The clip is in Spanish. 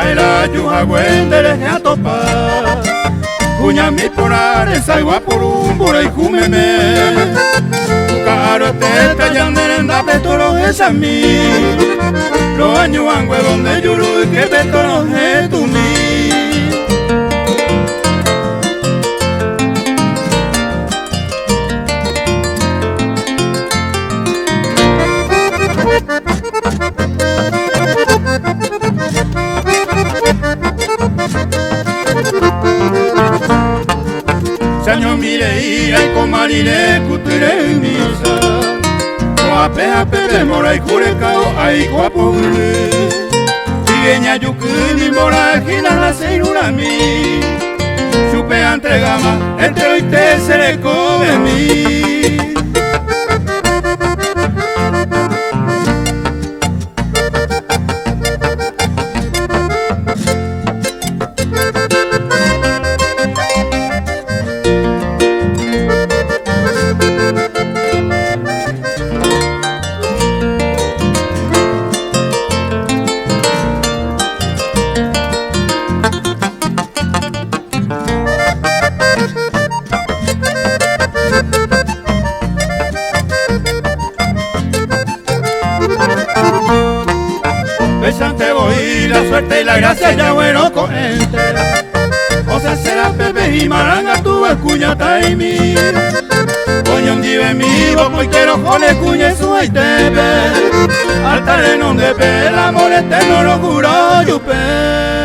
aela yuha gwendere he atopa Kunya mi porare saigua porumbura y kumeme Kukaro teta yandere nda betoro esami Lo año angwe donde yuru y que betoro he tumi Sanyo mire ira y comarire kutere misa Guape apepe mora y kurekao ay guapo Sigueña yukuni mora gina la seirurami Supe entregama entero y te seré come mi Besante voy la suerte y la gracia ya bueno con gente O sea será pepe y maranga tu escuña taimi Coño vive mi boco y quiero jole cuñe su aitebe Altare non de pe el amor eterno lo juro yupe